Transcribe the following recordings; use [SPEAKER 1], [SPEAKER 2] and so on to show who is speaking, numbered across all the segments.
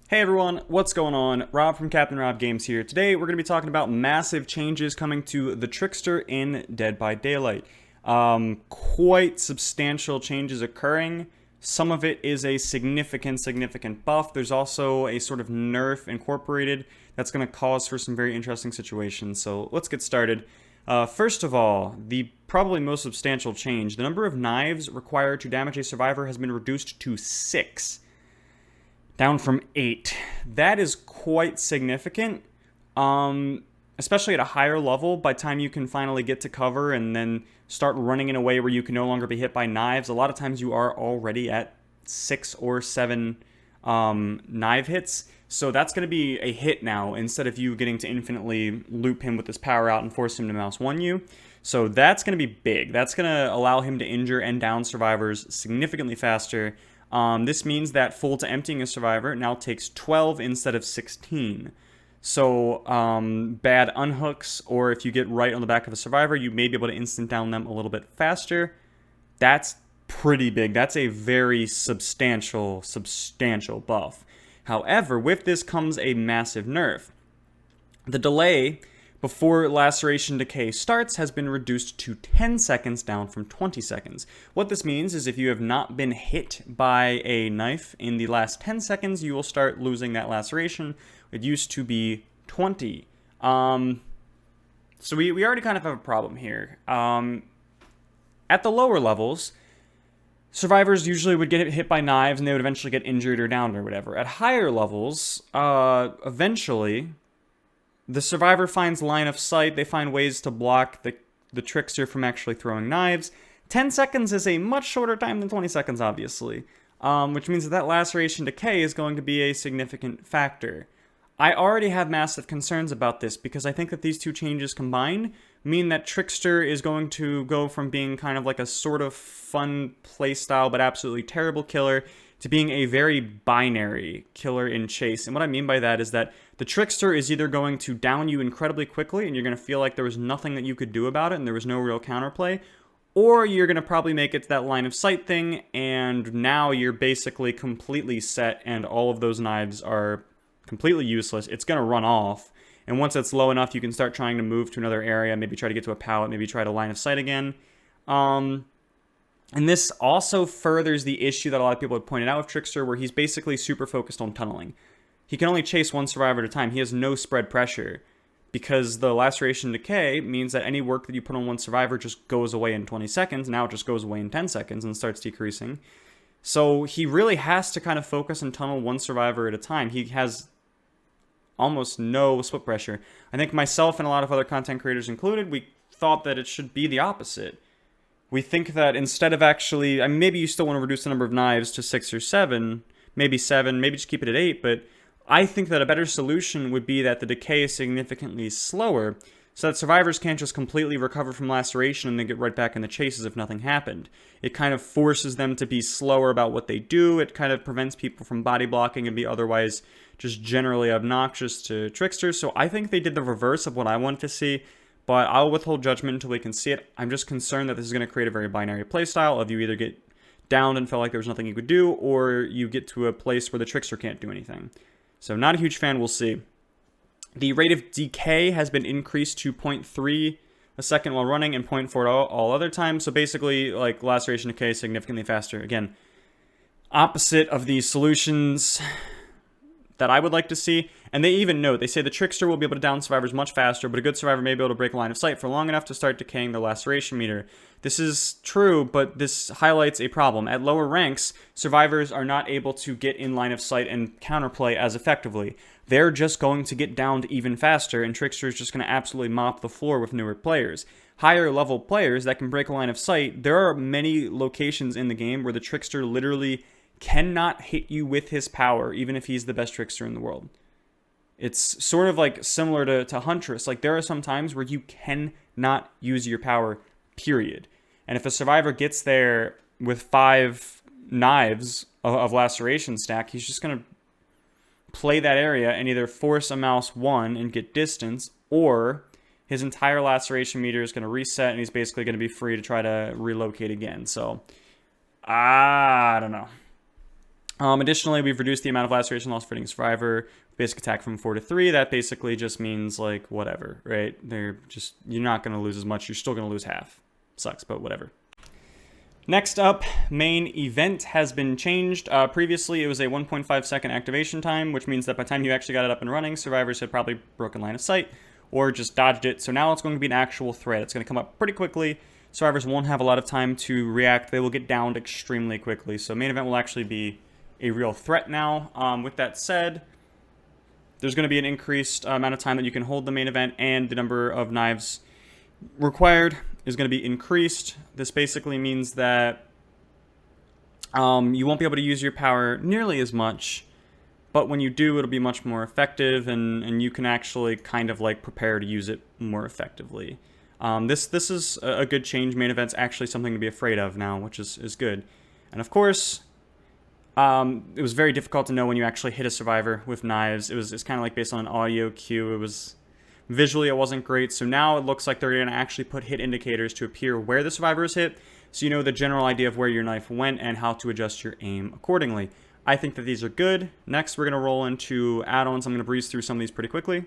[SPEAKER 1] Hey everyone, what's going on? Rob from Captain Rob Games here. Today we're going to be talking about massive changes coming to the Trickster in Dead by Daylight. Quite substantial changes occurring. Some of it is a significant buff. There's also a sort of nerf incorporated that's going to cause for some very interesting situations. So let's get started. First of all, the probably most substantial change. The number of knives required to damage a survivor has been reduced to 6. Down from 8. That is quite significant, especially at a higher level. By the time you can finally get to cover and then start running in a way where you can no longer be hit by knives, a lot of times you are already at 6 or 7 knife hits. So that's going to be a hit now, instead of you getting to infinitely loop him with this power out and force him to mouse 1 you. So that's going to be big. That's going to allow him to injure and down survivors significantly faster. This means that full to emptying a survivor now takes 12 instead of 16. So bad unhooks, or if you get right on the back of a survivor, you may be able to instant down them a little bit faster. That's pretty big. That's a very substantial buff. However, with this comes a massive nerf. The delay before laceration decay starts has been reduced to 10 seconds, down from 20 seconds. What this means is if you have not been hit by a knife in the last 10 seconds, you will start losing that laceration. It used to be 20. So we already kind of have a problem here. At the lower levels, survivors usually would get hit by knives and they would eventually get injured or downed or whatever. At higher levels, eventually the survivor finds line of sight. They find ways to block the trickster from actually throwing knives. 10 seconds is a much shorter time than 20 seconds, obviously, which means that laceration decay is going to be a significant factor. I already have massive concerns about this because I think that these two changes combined mean that Trickster is going to go from being kind of like a sort of fun playstyle but absolutely terrible killer to being a very binary killer in chase. And what I mean by that is that the Trickster is either going to down you incredibly quickly and you're going to feel like there was nothing that you could do about it and there was no real counterplay, or you're going to probably make it to that line of sight thing and now you're basically completely set and all of those knives are completely useless. It's going to run off, and once it's low enough you can start trying to move to another area, maybe try to get to a pallet, maybe try to line of sight again. And this also furthers the issue that a lot of people had pointed out with Trickster, where he's basically super focused on tunneling. He can only chase one survivor at a time. He has no spread pressure, because the laceration decay means that any work that you put on one survivor just goes away in 20 seconds. Now it just goes away in 10 seconds and starts decreasing. So he really has to kind of focus and tunnel one survivor at a time. He has almost no split pressure. I think myself and a lot of other content creators included, we thought that it should be the opposite. We think that instead of actually, I mean, maybe you still want to reduce the number of knives to 6 or 7, maybe 7, maybe just keep it at 8, but I think that a better solution would be that the decay is significantly slower, so that survivors can't just completely recover from laceration and then get right back in the chase as if nothing happened. It kind of forces them to be slower about what they do. It kind of prevents people from body blocking and be otherwise just generally obnoxious to Tricksters. So I think they did the reverse of what I wanted to see, but I'll withhold judgment until we can see it. I'm just concerned that this is going to create a very binary playstyle of you either get downed and felt like there was nothing you could do, or you get to a place where the Trickster can't do anything. So not a huge fan, we'll see. The rate of decay has been increased to 0.3 a second while running and 0.4 all other times. So basically, like, laceration decay is significantly faster. Again, opposite of the solutions that I would like to see. And they even note, they say the Trickster will be able to down survivors much faster, but a good survivor may be able to break a line of sight for long enough to start decaying the laceration meter. This is true, but this highlights a problem. At lower ranks, survivors are not able to get in line of sight and counterplay as effectively. They're just going to get downed even faster, and Trickster is just going to absolutely mop the floor with newer players. Higher level players that can break a line of sight, there are many locations in the game where the Trickster literally cannot hit you with his power, even if he's the best Trickster in the world. It's sort of like similar to Huntress. Like, there are some times where you cannot use your power, period. And if a survivor gets there with 5 knives of laceration stack, he's just going to play that area and either force a mouse 1 and get distance, or his entire laceration meter is going to reset and he's basically going to be free to try to relocate again. So, I don't know. Additionally, we've reduced the amount of laceration loss for hitting survivor, basic attack from 4 to 3. That basically just means, like, whatever, right? You're not going to lose as much. You're still going to lose half. Sucks, but whatever. Next up, main event has been changed. Previously, it was a 1.5 second activation time, which means that by the time you actually got it up and running, survivors had probably broken line of sight or just dodged it. So now it's going to be an actual threat. It's going to come up pretty quickly. Survivors won't have a lot of time to react. They will get downed extremely quickly. So main event will actually be a real threat now. With that said, there's going to be an increased amount of time that you can hold the main event, and the number of knives required is going to be increased. This basically means that you won't be able to use your power nearly as much, but when you do, it'll be much more effective, and you can actually kind of like prepare to use it more effectively. This is a good change. Main event's actually something to be afraid of now, which is good. And of course, it was very difficult to know when you actually hit a survivor with knives. It's kind of like based on an audio cue. Visually, it wasn't great. So now it looks like they're going to actually put hit indicators to appear where the survivor is hit, so you know the general idea of where your knife went and how to adjust your aim accordingly. I think that these are good. Next, we're going to roll into add-ons. I'm going to breeze through some of these pretty quickly.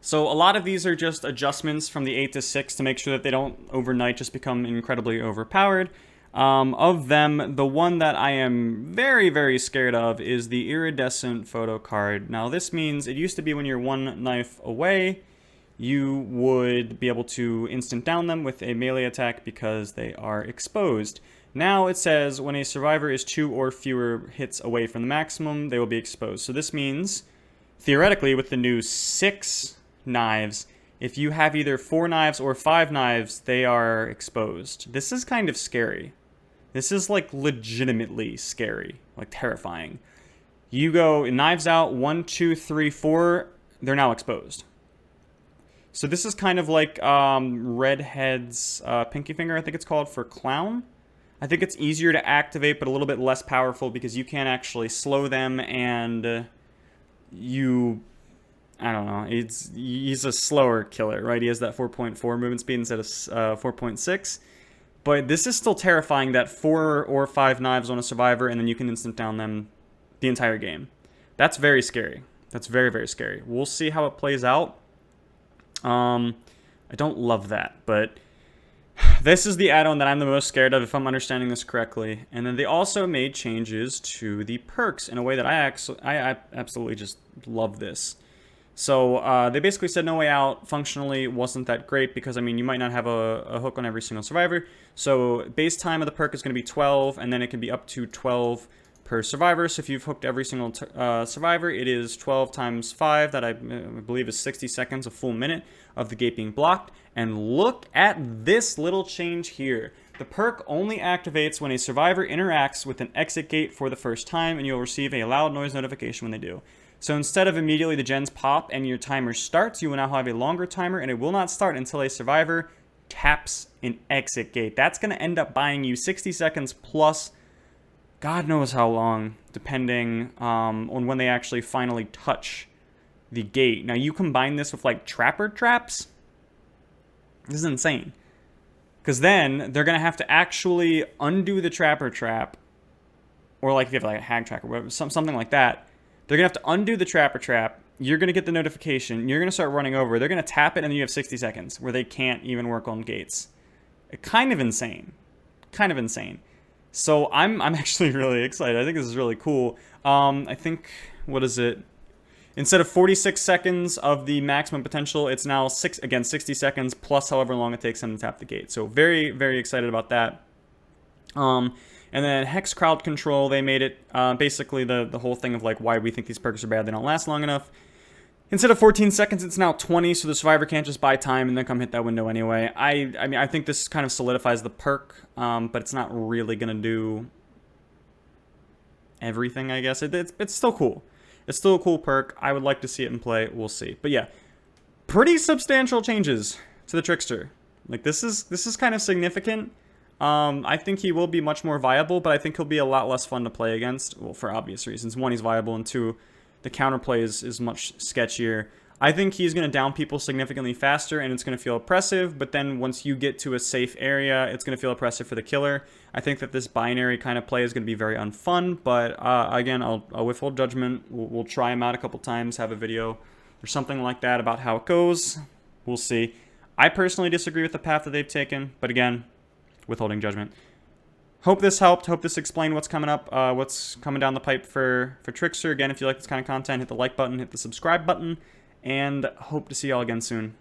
[SPEAKER 1] So a lot of these are just adjustments from the 8 to 6 to make sure that they don't overnight just become incredibly overpowered. Of them, the one that I am very, very scared of is the iridescent photo card. Now, this means it used to be when you're one knife away, you would be able to instant down them with a melee attack because they are exposed. Now it says when a survivor is 2 or fewer hits away from the maximum, they will be exposed. So this means, theoretically, with the new 6 knives, if you have either 4 knives or 5 knives, they are exposed. This is kind of scary. This is like legitimately scary, like terrifying. You go knives out, 1, 2, 3, 4, they're now exposed. So this is kind of like Redhead's pinky finger, I think it's called, for clown. I think it's easier to activate, but a little bit less powerful because you can't actually slow them, and I don't know, he's a slower killer, right? He has that 4.4 movement speed instead of 4.6. But this is still terrifying, that 4 or 5 knives on a survivor, and then you can instant down them the entire game. That's very scary. That's very, very scary. We'll see how it plays out. I don't love that, but this is the add-on that I'm the most scared of, if I'm understanding this correctly. And then they also made changes to the perks in a way that I absolutely just love this. So they basically said No Way Out functionally wasn't that great because, I mean, you might not have a hook on every single survivor. So base time of the perk is going to be 12, and then it can be up to 12 per survivor. So if you've hooked every single survivor, it is 12 times 5, that I believe is 60 seconds, a full minute of the gate being blocked. And look at this little change here. The perk only activates when a survivor interacts with an exit gate for the first time, and you'll receive a loud noise notification when they do. So instead of immediately the gens pop and your timer starts, you will now have a longer timer, and it will not start until a survivor taps an exit gate. That's going to end up buying you 60 seconds plus God knows how long, depending on when they actually finally touch the gate. Now, you combine this with, like, trapper traps. This is insane. Because then they're going to have to actually undo the trapper trap, or, like, if you have, like, a hag track or whatever, something like that. They're going to have to undo the trapper trap. You're going to get the notification. You're going to start running over. They're going to tap it, and then you have 60 seconds where they can't even work on gates. Kind of insane. Kind of insane. So I'm actually really excited. I think this is really cool. I think, what is it? Instead of 46 seconds of the maximum potential, it's now 60 seconds plus however long it takes them to tap the gate. So very, very excited about that. And then Hex Crowd Control, they made it basically the whole thing of like why we think these perks are bad, they don't last long enough. Instead of 14 seconds, it's now 20, so the survivor can't just buy time and then come hit that window anyway. I mean, I think this kind of solidifies the perk, but it's not really going to do everything, I guess. It's still cool. It's still a cool perk. I would like to see it in play. We'll see. But yeah, pretty substantial changes to the Trickster. Like, this is kind of significant. I think he will be much more viable, but I think he'll be a lot less fun to play against. Well, for obvious reasons. One, he's viable, and two, the counterplay is much sketchier. I think he's going to down people significantly faster, and it's going to feel oppressive, but then once you get to a safe area, it's going to feel oppressive for the killer. I think that this binary kind of play is going to be very unfun, but again, I'll withhold judgment. We'll try him out a couple times, have a video or something like that about how it goes. We'll see. I personally disagree with the path that they've taken, but again, withholding judgment. Hope this helped. Hope this explained what's coming up, what's coming down the pipe for Trickster. Again, if you like this kind of content, hit the like button, hit the subscribe button, and hope to see y'all again soon.